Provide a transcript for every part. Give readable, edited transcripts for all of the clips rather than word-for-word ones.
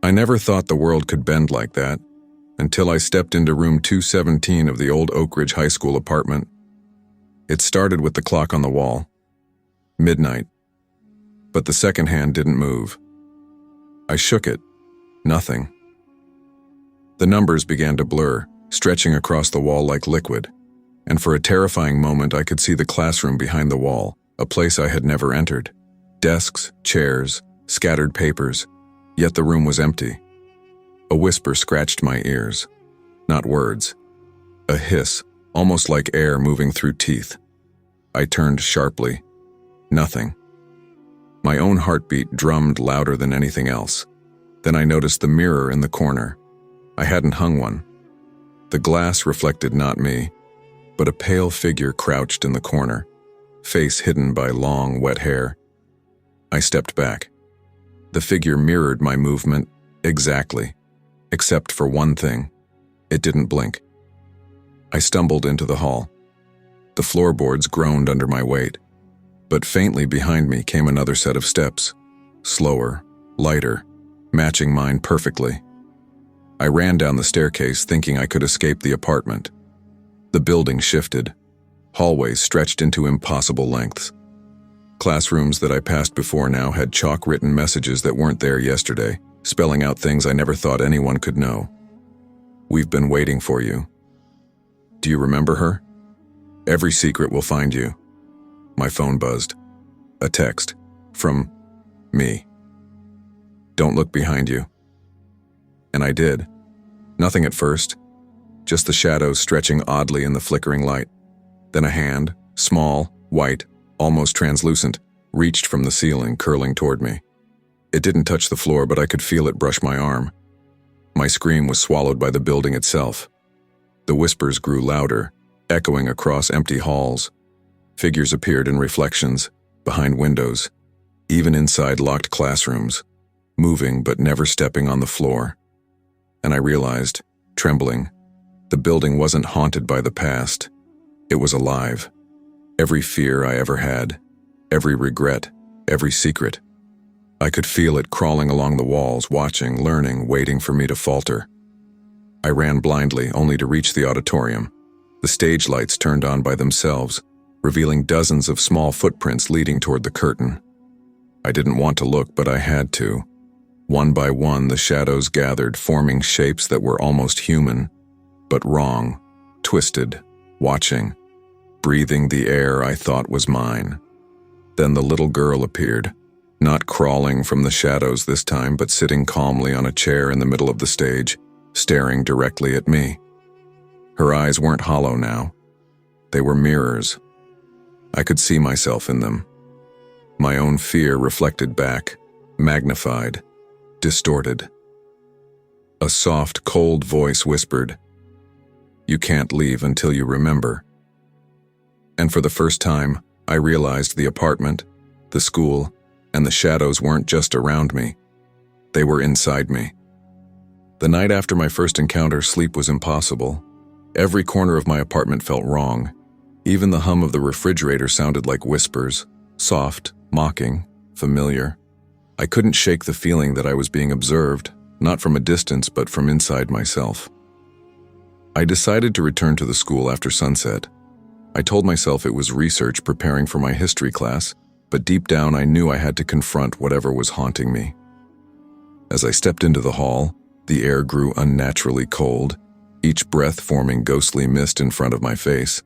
I never thought the world could bend like that, until I stepped into room 217 of the old Oak Ridge High School apartment. It started with the clock on the wall. Midnight. But the second hand didn't move. I shook it. Nothing. The numbers began to blur, stretching across the wall like liquid, and for a terrifying moment I could see the classroom behind the wall, a place I had never entered. Desks, chairs, scattered papers, yet the room was empty. A whisper scratched my ears. Not words. A hiss, almost like air moving through teeth. I turned sharply. Nothing. My own heartbeat drummed louder than anything else. Then I noticed the mirror in the corner. I hadn't hung one. The glass reflected not me, but a pale figure crouched in the corner, face hidden by long, wet hair. I stepped back. The figure mirrored my movement exactly, except for one thing. It didn't blink. I stumbled into the hall. The floorboards groaned under my weight, but faintly behind me came another set of steps, slower, lighter, matching mine perfectly. I ran down the staircase thinking I could escape the apartment. The building shifted. Hallways stretched into impossible lengths. Classrooms that I passed before now had chalk-written messages that weren't there yesterday, spelling out things I never thought anyone could know. "We've been waiting for you. Do you remember her? Every secret will find you." My phone buzzed. A text. From me. "Don't look behind you." And I did. Nothing at first. Just the shadows stretching oddly in the flickering light. Then a hand, small, white, almost translucent, reached from the ceiling, curling toward me. It didn't touch the floor, but I could feel it brush my arm. My scream was swallowed by the building itself. The whispers grew louder, echoing across empty halls. Figures appeared in reflections, behind windows, even inside locked classrooms, moving but never stepping on the floor. And I realized, trembling, the building wasn't haunted by the past. It was alive. Every fear I ever had, every regret, every secret. I could feel it crawling along the walls, watching, learning, waiting for me to falter. I ran blindly, only to reach the auditorium. The stage lights turned on by themselves, revealing dozens of small footprints leading toward the curtain. I didn't want to look, but I had to. One by one, the shadows gathered, forming shapes that were almost human, but wrong, twisted, watching, breathing the air I thought was mine. Then the little girl appeared, not crawling from the shadows this time, but sitting calmly on a chair in the middle of the stage, staring directly at me. Her eyes weren't hollow now. They were mirrors. I could see myself in them. My own fear reflected back, magnified, distorted. A soft, cold voice whispered, "You can't leave until you remember." And for the first time, I realized the apartment, the school, and the shadows weren't just around me. They were inside me. The night after my first encounter, sleep was impossible. Every corner of my apartment felt wrong. Even the hum of the refrigerator sounded like whispers, soft, mocking, familiar. I couldn't shake the feeling that I was being observed, not from a distance, but from inside myself. I decided to return to the school after sunset. I told myself it was research preparing for my history class, but deep down I knew I had to confront whatever was haunting me. As I stepped into the hall, the air grew unnaturally cold, each breath forming ghostly mist in front of my face.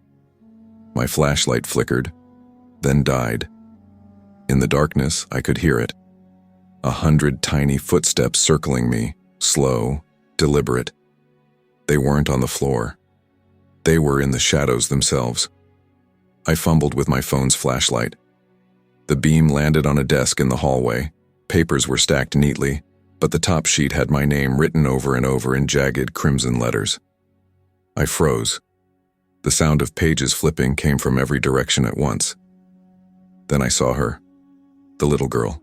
My flashlight flickered, then died. In the darkness, I could hear it. 100 tiny footsteps circling me, slow, deliberate. They weren't on the floor. They were in the shadows themselves. I fumbled with my phone's flashlight. The beam landed on a desk in the hallway. Papers were stacked neatly, but the top sheet had my name written over and over in jagged crimson letters. I froze. The sound of pages flipping came from every direction at once. Then I saw her, the little girl.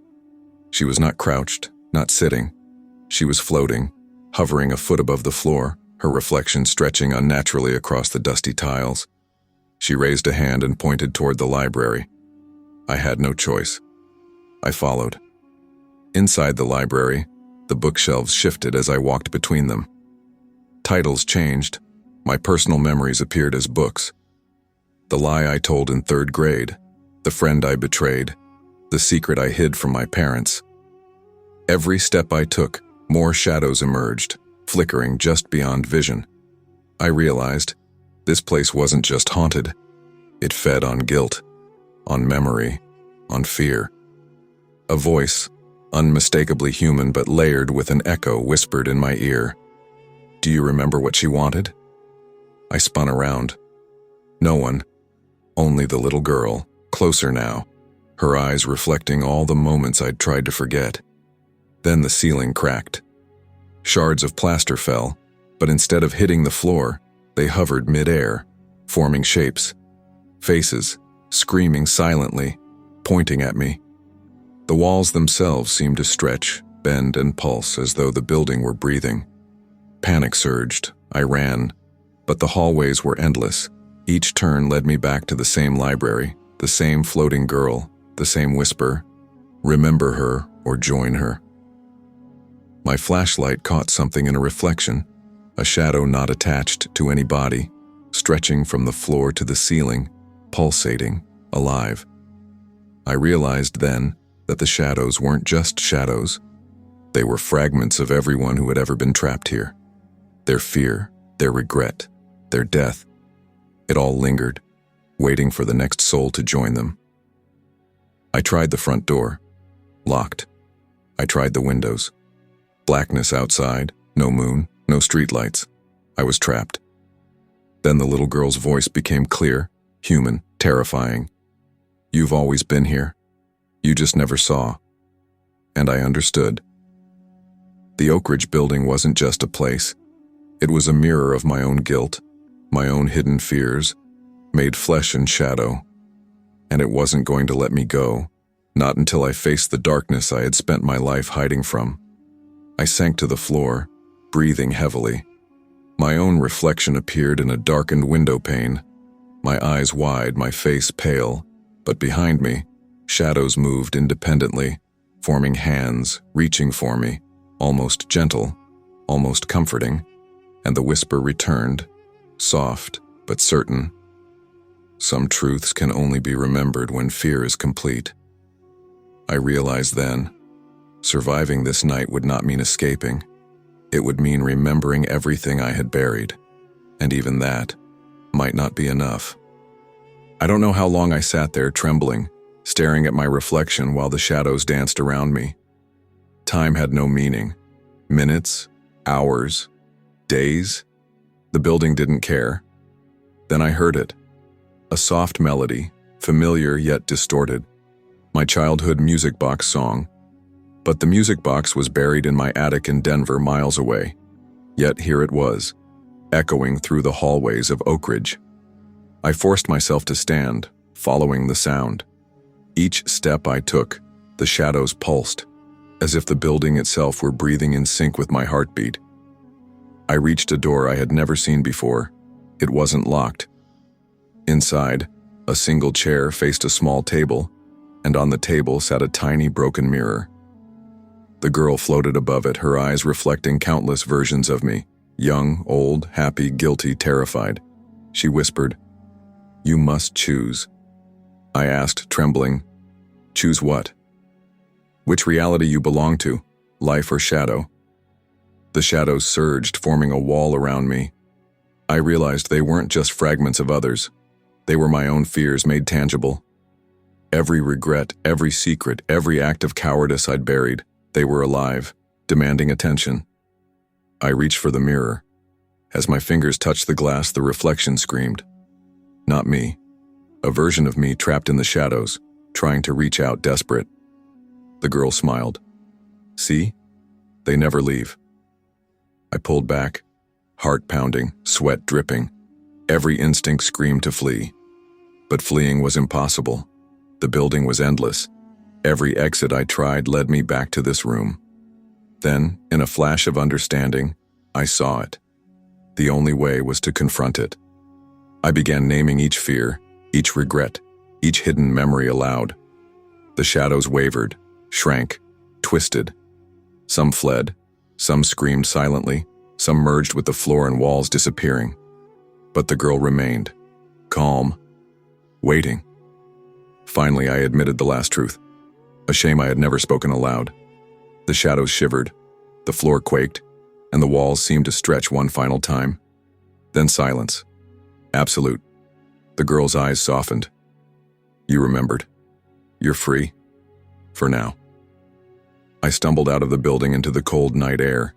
She was not crouched, not sitting. She was floating, hovering a foot above the floor, her reflection stretching unnaturally across the dusty tiles. She raised a hand and pointed toward the library. I had no choice. I followed. Inside the library, The bookshelves shifted as I walked between them. Titles changed. My personal memories appeared as books. The lie I told in 3rd grade, the friend I betrayed, the secret I hid from my parents. Every step I took, more shadows emerged, flickering just beyond vision. I realized this place wasn't just haunted. It fed on guilt, on memory, on fear. A voice, unmistakably human but layered with an echo, whispered in my ear, "Do you remember what she wanted?" I spun around. No one, only the little girl, closer now, her eyes reflecting all the moments I'd tried to forget. Then the ceiling cracked. Shards of plaster fell, but instead of hitting the floor, they hovered mid-air, forming shapes, faces, screaming silently, pointing at me. The walls themselves seemed to stretch, bend, and pulse as though the building were breathing. Panic surged. I ran, but the hallways were endless. Each turn led me back to the same library, the same floating girl, the same whisper, "Remember her or join her." My flashlight caught something in a reflection, a shadow not attached to any body, stretching from the floor to the ceiling, pulsating, alive. I realized then that the shadows weren't just shadows. They were fragments of everyone who had ever been trapped here. Their fear, their regret, their death. It all lingered, waiting for the next soul to join them. I tried the front door. Locked. I tried the windows. Blackness outside, no moon, no streetlights. I was trapped. Then the little girl's voice became clear, human, terrifying. "You've always been here. You just never saw." And I understood. The Oak Ridge building wasn't just a place. It was a mirror of my own guilt, my own hidden fears, made flesh and shadow. And it wasn't going to let me go, not until I faced the darkness I had spent my life hiding from. I sank to the floor, breathing heavily. My own reflection appeared in a darkened window pane, my eyes wide, my face pale, but behind me, shadows moved independently, forming hands, reaching for me, almost gentle, almost comforting, and the whisper returned, soft but certain. Some truths can only be remembered when fear is complete. I realized then, surviving this night would not mean escaping. It would mean remembering everything I had buried, and even that might not be enough. I don't know how long I sat there trembling, staring at my reflection while the shadows danced around me. Time had no meaning. Minutes, hours, days. The building didn't care. Then I heard it. A soft melody, familiar yet distorted. My childhood music box song. But the music box was buried in my attic in Denver, miles away. Yet here it was, echoing through the hallways of Oak Ridge. I forced myself to stand, following the sound. Each step I took, the shadows pulsed, as if the building itself were breathing in sync with my heartbeat. I reached a door I had never seen before. It wasn't locked. Inside, a single chair faced a small table, and on the table sat a tiny broken mirror. The girl floated above it, her eyes reflecting countless versions of me, young, old, happy, guilty, terrified. She whispered, "You must choose." I asked, trembling, "Choose what?" "Which reality you belong to, life or shadow?" The shadows surged, forming a wall around me. I realized they weren't just fragments of others. They were my own fears made tangible. Every regret, every secret, every act of cowardice I'd buried, they were alive, demanding attention. I reached for the mirror. As my fingers touched the glass, the reflection screamed. Not me. A version of me trapped in the shadows, trying to reach out, desperate. The girl smiled. "See? They never leave." I pulled back, heart pounding, sweat dripping. Every instinct screamed to flee. But fleeing was impossible. The building was endless. Every exit I tried led me back to this room. Then, in a flash of understanding, I saw it. The only way was to confront it. I began naming each fear, each regret, each hidden memory aloud. The shadows wavered, shrank, twisted. Some fled, Some screamed silently, some merged with the floor and walls disappearing. But the girl remained, calm, waiting. Finally, I admitted the last truth. A shame I had never spoken aloud. The shadows shivered, the floor quaked, and the walls seemed to stretch one final time. Then silence. Absolute. The girl's eyes softened. You remembered. You're free. For now. I stumbled out of the building into the cold night air.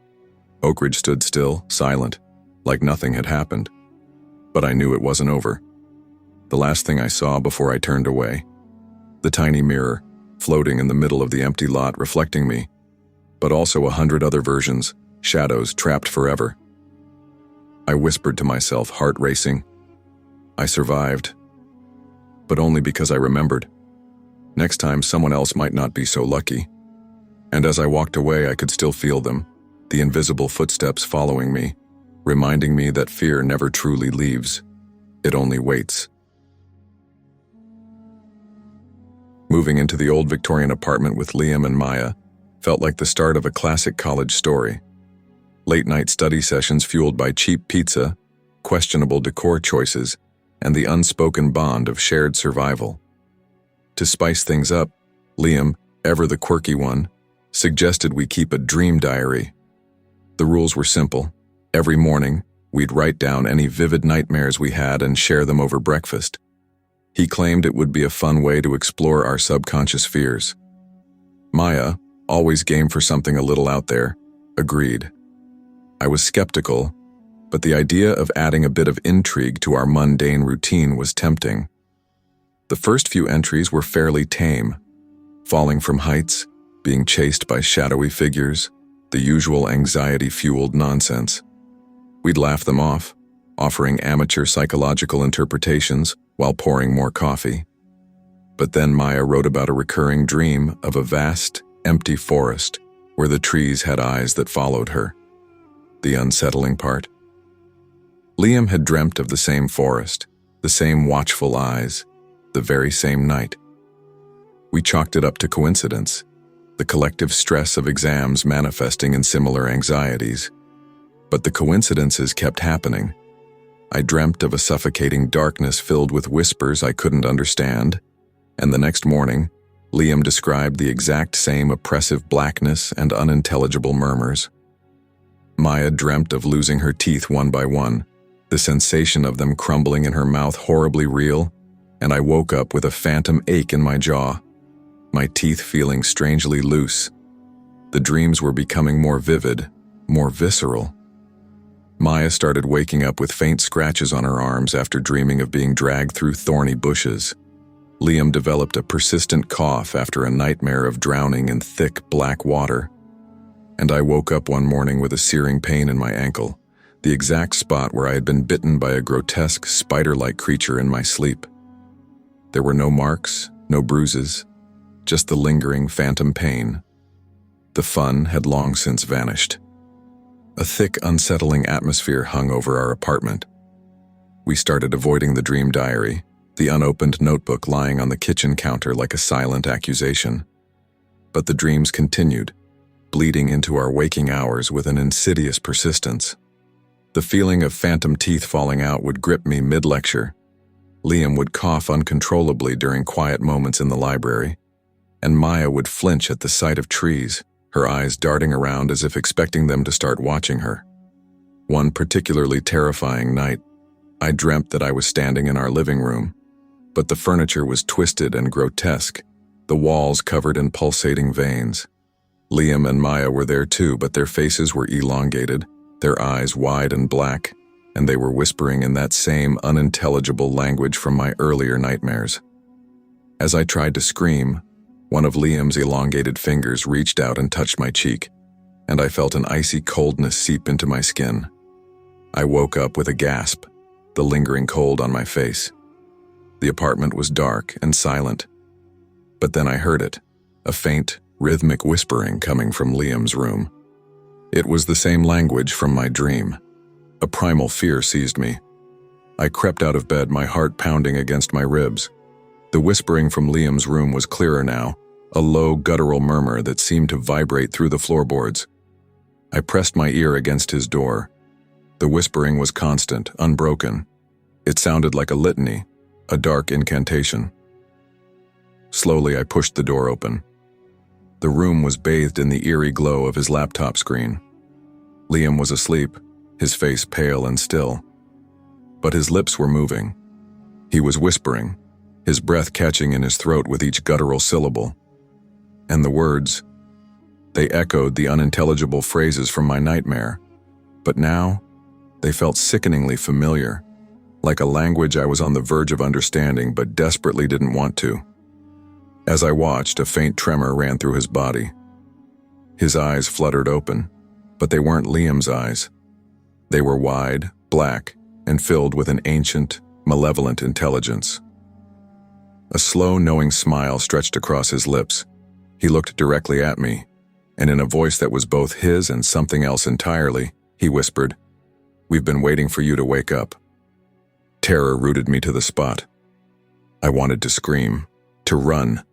Oak Ridge stood still, silent, like nothing had happened. But I knew it wasn't over. The last thing I saw before I turned away. The tiny mirror, floating in the middle of the empty lot, reflecting me, but also 100 other versions, shadows trapped forever. I whispered to myself, heart racing. I survived, but only because I remembered. Next time, someone else might not be so lucky. And as I walked away, I could still feel them, the invisible footsteps following me, reminding me that fear never truly leaves. It only waits. Moving into the old Victorian apartment with Liam and Maya felt like the start of a classic college story. Late-night study sessions fueled by cheap pizza, questionable decor choices, and the unspoken bond of shared survival. To spice things up, Liam, ever the quirky one, suggested we keep a dream diary. The rules were simple. Every morning, we'd write down any vivid nightmares we had and share them over breakfast. He claimed it would be a fun way to explore our subconscious fears. Maya, always game for something a little out there, agreed. I was skeptical, but the idea of adding a bit of intrigue to our mundane routine was tempting. The first few entries were fairly tame. Falling from heights, being chased by shadowy figures, the usual anxiety-fueled nonsense. We'd laugh them off, offering amateur psychological interpretations while pouring more coffee. But then Maya wrote about a recurring dream of a vast, empty forest where the trees had eyes that followed her. The unsettling part. Liam had dreamt of the same forest, the same watchful eyes, the very same night. We chalked it up to coincidence, the collective stress of exams manifesting in similar anxieties. But the coincidences kept happening. I dreamt of a suffocating darkness filled with whispers I couldn't understand, and the next morning, Liam described the exact same oppressive blackness and unintelligible murmurs. Maya dreamt of losing her teeth one by one, the sensation of them crumbling in her mouth horribly real, and I woke up with a phantom ache in my jaw, my teeth feeling strangely loose. The dreams were becoming more vivid, more visceral. Maya started waking up with faint scratches on her arms after dreaming of being dragged through thorny bushes. Liam developed a persistent cough after a nightmare of drowning in thick black water. And I woke up one morning with a searing pain in my ankle, the exact spot where I had been bitten by a grotesque spider-like creature in my sleep. There were no marks, no bruises, just the lingering phantom pain. The fun had long since vanished. A thick, unsettling atmosphere hung over our apartment. We started avoiding the dream diary, the unopened notebook lying on the kitchen counter like a silent accusation. But the dreams continued, bleeding into our waking hours with an insidious persistence. The feeling of phantom teeth falling out would grip me mid-lecture. Liam would cough uncontrollably during quiet moments in the library, and Maya would flinch at the sight of trees, her eyes darting around as if expecting them to start watching her. One particularly terrifying night, I dreamt that I was standing in our living room, but the furniture was twisted and grotesque, the walls covered in pulsating veins. Liam and Maya were there too, but their faces were elongated, their eyes wide and black, and they were whispering in that same unintelligible language from my earlier nightmares. As I tried to scream, one of Liam's elongated fingers reached out and touched my cheek, and I felt an icy coldness seep into my skin. I woke up with a gasp, the lingering cold on my face. The apartment was dark and silent, but then I heard it, a faint, rhythmic whispering coming from Liam's room. It was the same language from my dream. A primal fear seized me. I crept out of bed, my heart pounding against my ribs. The whispering from Liam's room was clearer now, a low, guttural murmur that seemed to vibrate through the floorboards. I pressed my ear against his door. The whispering was constant, unbroken. It sounded like a litany, a dark incantation. Slowly, I pushed the door open. The room was bathed in the eerie glow of his laptop screen. Liam was asleep, his face pale and still. But his lips were moving. He was whispering, his breath catching in his throat with each guttural syllable. And the words, they echoed the unintelligible phrases from my nightmare. But now, they felt sickeningly familiar, like a language I was on the verge of understanding but desperately didn't want to. As I watched, a faint tremor ran through his body. His eyes fluttered open, but they weren't Liam's eyes. They were wide, black, and filled with an ancient, malevolent intelligence. A slow, knowing smile stretched across his lips. He looked directly at me, and in a voice that was both his and something else entirely, he whispered, "We've been waiting for you to wake up." Terror rooted me to the spot. I wanted to scream, to run,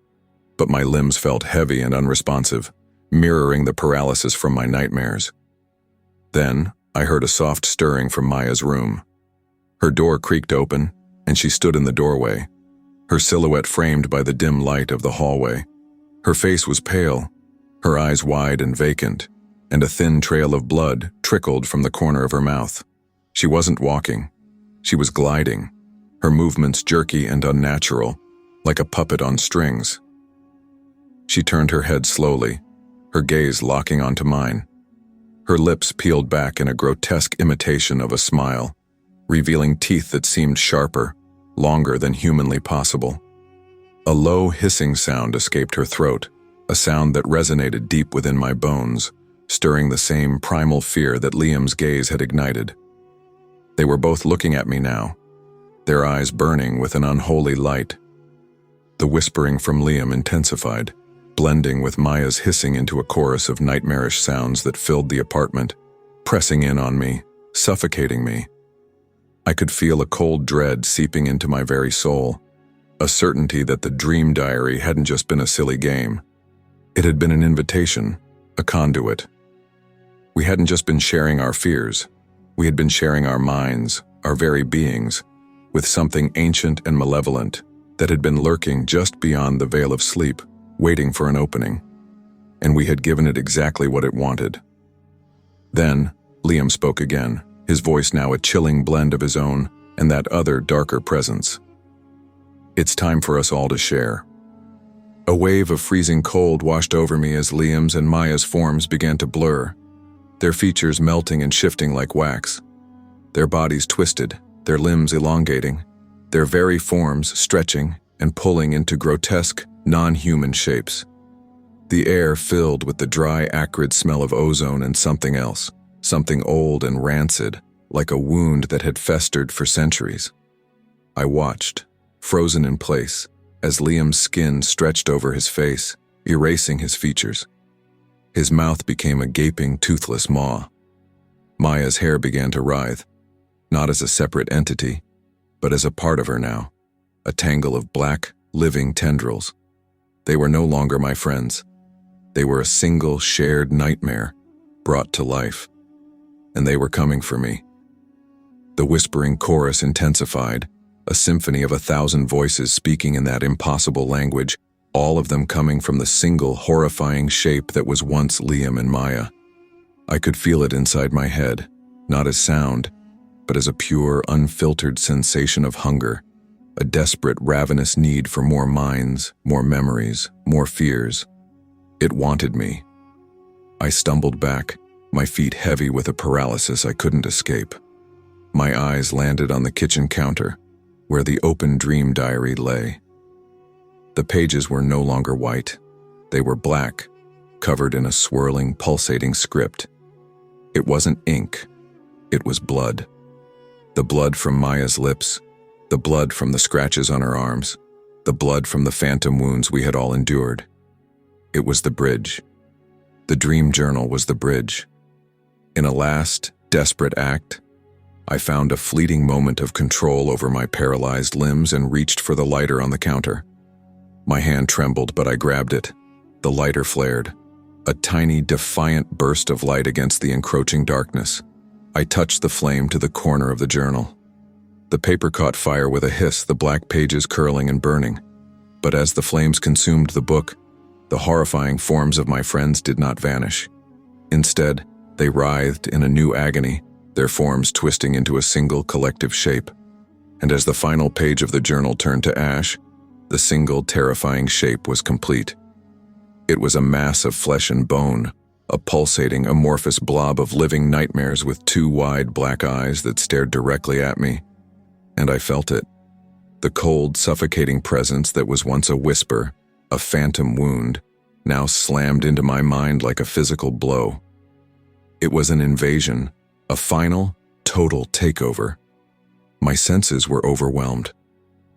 but my limbs felt heavy and unresponsive, mirroring the paralysis from my nightmares. Then, I heard a soft stirring from Maya's room. Her door creaked open, and she stood in the doorway, her silhouette framed by the dim light of the hallway. Her face was pale, her eyes wide and vacant, and a thin trail of blood trickled from the corner of her mouth. She wasn't walking. She was gliding, her movements jerky and unnatural, like a puppet on strings. She turned her head slowly, her gaze locking onto mine. Her lips peeled back in a grotesque imitation of a smile, revealing teeth that seemed sharper, longer than humanly possible. A low hissing sound escaped her throat, a sound that resonated deep within my bones, stirring the same primal fear that Liam's gaze had ignited. They were both looking at me now, their eyes burning with an unholy light. The whispering from Liam intensified, blending with Maya's hissing into a chorus of nightmarish sounds that filled the apartment, pressing in on me, suffocating me. I could feel a cold dread seeping into my very soul, a certainty that the dream diary hadn't just been a silly game. It had been an invitation, a conduit. We hadn't just been sharing our fears, we had been sharing our minds, our very beings, with something ancient and malevolent that had been lurking just beyond the veil of sleep, waiting for an opening. And we had given it exactly what it wanted. Then, Liam spoke again, his voice now a chilling blend of his own and that other darker presence. "It's time for us all to share." A wave of freezing cold washed over me as Liam's and Maya's forms began to blur, their features melting and shifting like wax. Their bodies twisted, their limbs elongating, their very forms stretching and pulling into grotesque, non-human shapes. The air filled with the dry, acrid smell of ozone and something else, something old and rancid, like a wound that had festered for centuries. I watched, frozen in place, as Liam's skin stretched over his face, erasing his features. His mouth became a gaping, toothless maw. Maya's hair began to writhe, not as a separate entity, but as a part of her now, a tangle of black, living tendrils. They were no longer my friends. They were a single, shared nightmare, brought to life. And they were coming for me. The whispering chorus intensified, a symphony of 1,000 voices speaking in that impossible language, all of them coming from the single horrifying shape that was once Liam and Maya. I could feel it inside my head, not as sound, but as a pure, unfiltered sensation of hunger, a desperate, ravenous need for more minds, more memories, more fears. It wanted me. I stumbled back, my feet heavy with a paralysis I couldn't escape. My eyes landed on the kitchen counter, where the open dream diary lay. The pages were no longer white. They were black, covered in a swirling, pulsating script. It wasn't ink. It was blood. The blood from Maya's lips, the blood from the scratches on her arms, the blood from the phantom wounds we had all endured. It was the bridge. The dream journal was the bridge. In a last, desperate act, I found a fleeting moment of control over my paralyzed limbs and reached for the lighter on the counter. My hand trembled, but I grabbed it. The lighter flared. A tiny, defiant burst of light against the encroaching darkness. I touched the flame to the corner of the journal. The paper caught fire with a hiss, the black pages curling and burning. But as the flames consumed the book, the horrifying forms of my friends did not vanish. Instead, they writhed in a new agony, their forms twisting into a single collective shape. And as the final page of the journal turned to ash, the single terrifying shape was complete. It was a mass of flesh and bone, a pulsating, amorphous blob of living nightmares with two wide black eyes that stared directly at me. And I felt it. The cold, suffocating presence that was once a whisper, a phantom wound, now slammed into my mind like a physical blow. It was an invasion, a final, total takeover. My senses were overwhelmed.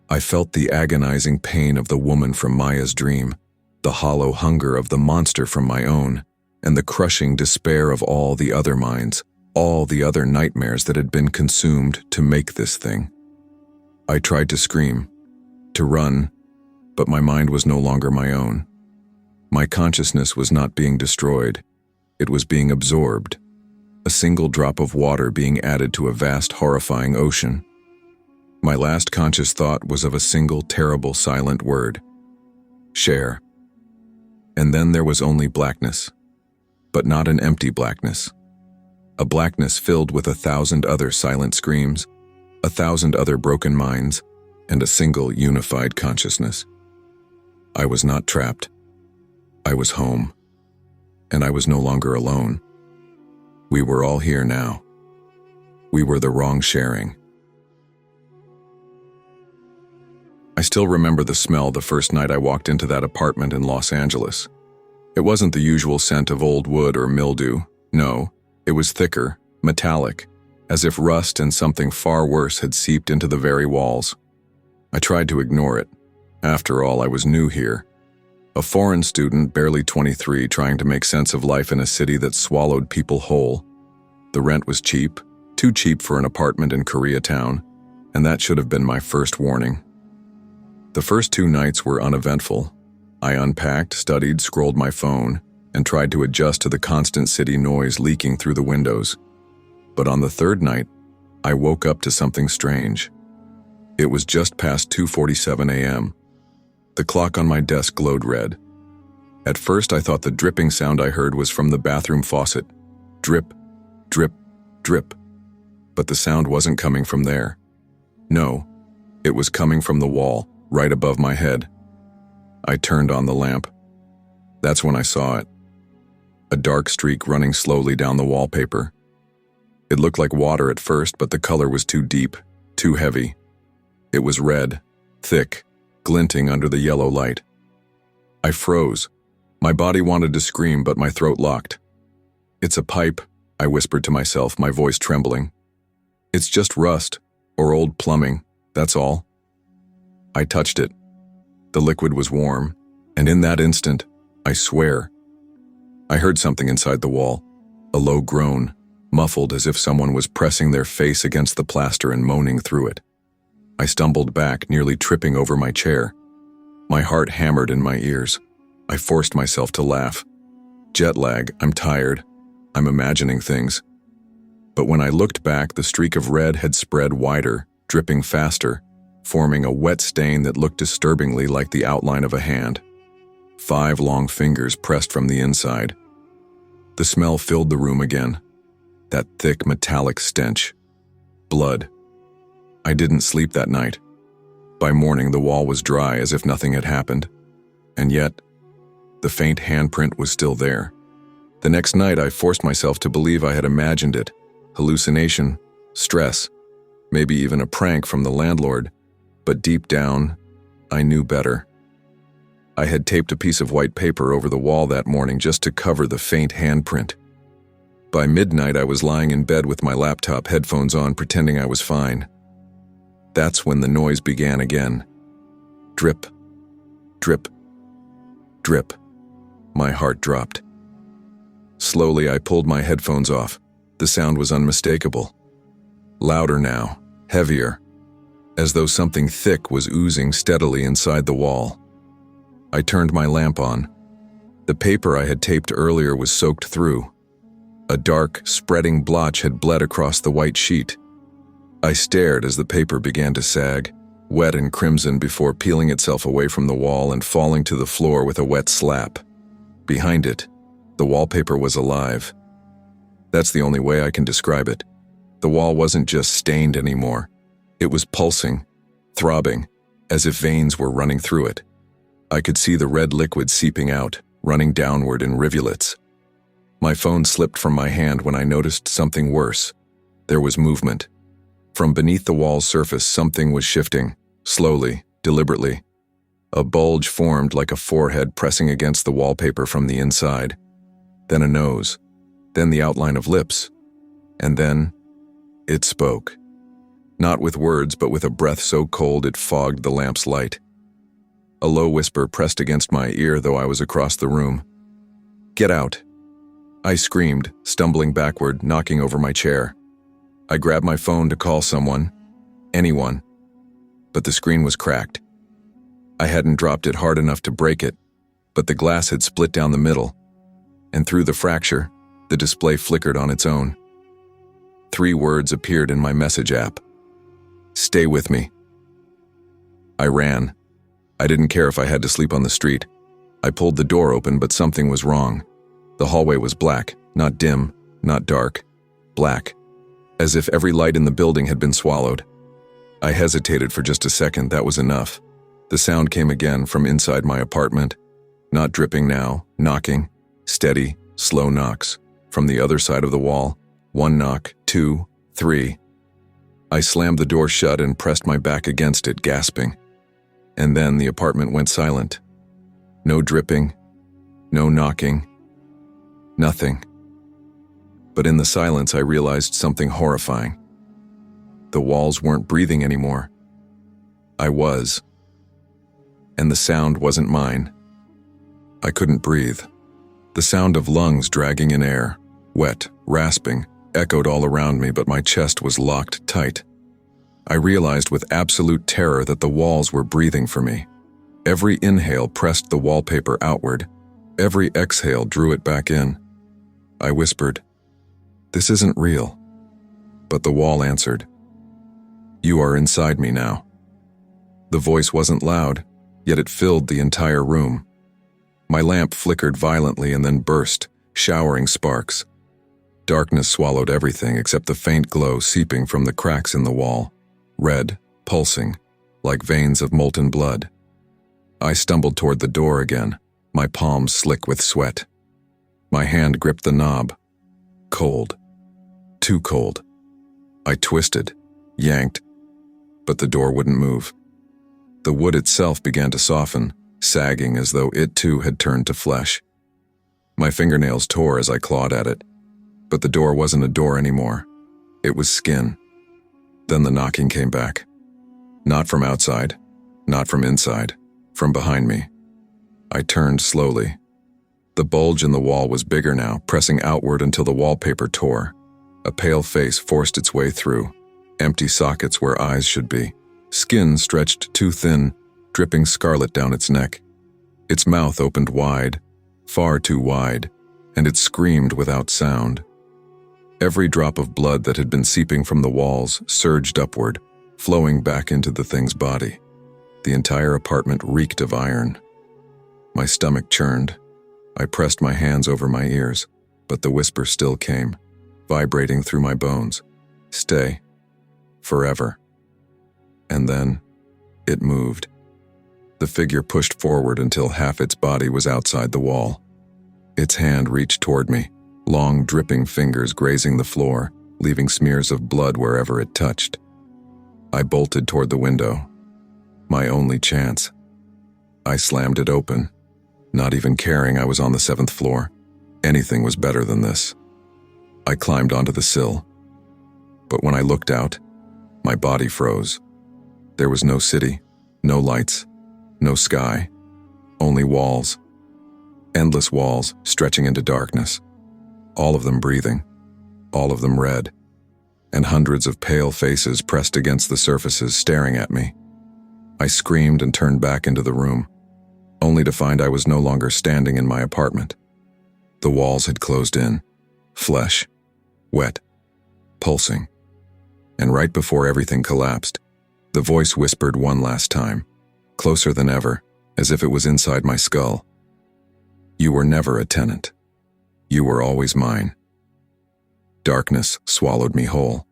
I felt the agonizing pain of the woman from Maya's dream, the hollow hunger of the monster from my own, and the crushing despair of all the other minds, all the other nightmares that had been consumed to make this thing. I tried to scream, to run, but my mind was no longer my own. My consciousness was not being destroyed. It was being absorbed, a single drop of water being added to a vast, horrifying ocean. My last conscious thought was of a single, terrible, silent word: share. And then there was only blackness, but not an empty blackness. A blackness filled with 1,000 other silent screams, 1,000 other broken minds, and a single unified consciousness. I was not trapped. I was home. And I was no longer alone. We were all here now. We were the wrong sharing. I still remember the smell the first night I walked into that apartment in Los Angeles. It wasn't the usual scent of old wood or mildew. No, it was thicker, metallic, as if rust and something far worse had seeped into the very walls. I tried to ignore it. After all, I was new here. A foreign student, barely 23, trying to make sense of life in a city that swallowed people whole. The rent was cheap, too cheap for an apartment in Koreatown, and that should have been my first warning. The first 2 nights were uneventful. I unpacked, studied, scrolled my phone, and tried to adjust to the constant city noise leaking through the windows. But on the 3rd night, I woke up to something strange. It was just past 2:47 a.m. The clock on my desk glowed red. At first, I thought the dripping sound I heard was from the bathroom faucet. Drip, drip, drip. But the sound wasn't coming from there. No, it was coming from the wall, right above my head. I turned on the lamp. That's when I saw it. A dark streak running slowly down the wallpaper. It looked like water at first, but the color was too deep, too heavy. It was red, thick, glinting under the yellow light. I froze. My body wanted to scream, but my throat locked. "It's a pipe," I whispered to myself, my voice trembling. "It's just rust, or old plumbing, that's all." I touched it. The liquid was warm, and in that instant, I swear, I heard something inside the wall, a low groan, muffled as if someone was pressing their face against the plaster and moaning through it. I stumbled back, nearly tripping over my chair. My heart hammered in my ears. I forced myself to laugh. Jet lag, I'm tired. I'm imagining things. But when I looked back, the streak of red had spread wider, dripping faster, forming a wet stain that looked disturbingly like the outline of a hand. 5 long fingers pressed from the inside. The smell filled the room again. That thick, metallic stench. Blood. I didn't sleep that night. By morning, the wall was dry as if nothing had happened. And yet, the faint handprint was still there. The next night, I forced myself to believe I had imagined it. Hallucination, stress, maybe even a prank from the landlord. But deep down, I knew better. I had taped a piece of white paper over the wall that morning just to cover the faint handprint. By midnight, I was lying in bed with my laptop, headphones on, pretending I was fine. That's when the noise began again. Drip, drip, drip. My heart dropped. Slowly, I pulled my headphones off. The sound was unmistakable. Louder now, heavier, as though something thick was oozing steadily inside the wall. I turned my lamp on. The paper I had taped earlier was soaked through. A dark, spreading blotch had bled across the white sheet. I stared as the paper began to sag, wet and crimson before peeling itself away from the wall and falling to the floor with a wet slap. Behind it, the wallpaper was alive. That's the only way I can describe it. The wall wasn't just stained anymore. It was pulsing, throbbing, as if veins were running through it. I could see the red liquid seeping out, running downward in rivulets. My phone slipped from my hand when I noticed something worse. There was movement. From beneath the wall's surface, something was shifting, slowly, deliberately. A bulge formed like a forehead pressing against the wallpaper from the inside. Then a nose. Then the outline of lips. And then, it spoke. Not with words, but with a breath so cold it fogged the lamp's light. A low whisper pressed against my ear, though I was across the room. "Get out." I screamed, stumbling backward, knocking over my chair. I grabbed my phone to call someone, anyone, but the screen was cracked. I hadn't dropped it hard enough to break it, but the glass had split down the middle, and through the fracture, the display flickered on its own. 3 words appeared in my message app. "Stay with me." I ran. I didn't care if I had to sleep on the street. I pulled the door open, but something was wrong. The hallway was black, not dim, not dark, black, as if every light in the building had been swallowed. I hesitated for just a second. That was enough. The sound came again from inside my apartment. Not dripping now, knocking, steady, slow knocks. From the other side of the wall, 1 knock, 2, 3. I slammed the door shut and pressed my back against it, gasping. And then the apartment went silent. No dripping, no knocking, nothing. But in the silence, I realized something horrifying. The walls weren't breathing anymore. I was. And the sound wasn't mine. I couldn't breathe. The sound of lungs dragging in air, wet, rasping, echoed all around me, but my chest was locked tight. I realized with absolute terror that the walls were breathing for me. Every inhale pressed the wallpaper outward. Every exhale drew it back in. I whispered, "This isn't real." But the wall answered, "You are inside me now." The voice wasn't loud, yet it filled the entire room. My lamp flickered violently and then burst, showering sparks. Darkness swallowed everything except the faint glow seeping from the cracks in the wall, red, pulsing, like veins of molten blood. I stumbled toward the door again, my palms slick with sweat. My hand gripped the knob. Cold. Too cold. I twisted, yanked, but the door wouldn't move. The wood itself began to soften, sagging as though it too had turned to flesh. My fingernails tore as I clawed at it, but the door wasn't a door anymore. It was skin. Then the knocking came back. Not from outside, not from inside, from behind me. I turned slowly. The bulge in the wall was bigger now, pressing outward until the wallpaper tore. A pale face forced its way through, empty sockets where eyes should be. Skin stretched too thin, dripping scarlet down its neck. Its mouth opened wide, far too wide, and it screamed without sound. Every drop of blood that had been seeping from the walls surged upward, flowing back into the thing's body. The entire apartment reeked of iron. My stomach churned. I pressed my hands over my ears, but the whisper still came, vibrating through my bones. "Stay. Forever." And then, it moved. The figure pushed forward until half its body was outside the wall. Its hand reached toward me, long dripping fingers grazing the floor, leaving smears of blood wherever it touched. I bolted toward the window. My only chance. I slammed it open, not even caring I was on the 7th floor. Anything was better than this. I climbed onto the sill. But when I looked out, my body froze. There was no city, no lights, no sky, only walls. Endless walls stretching into darkness. All of them breathing, all of them red, and hundreds of pale faces pressed against the surfaces staring at me. I screamed and turned back into the room. only to find I was no longer standing in my apartment. The walls had closed in, flesh, wet, pulsing. And right before everything collapsed, the voice whispered one last time, closer than ever, as if it was inside my skull. You were never a tenant. You were always mine. Darkness swallowed me whole.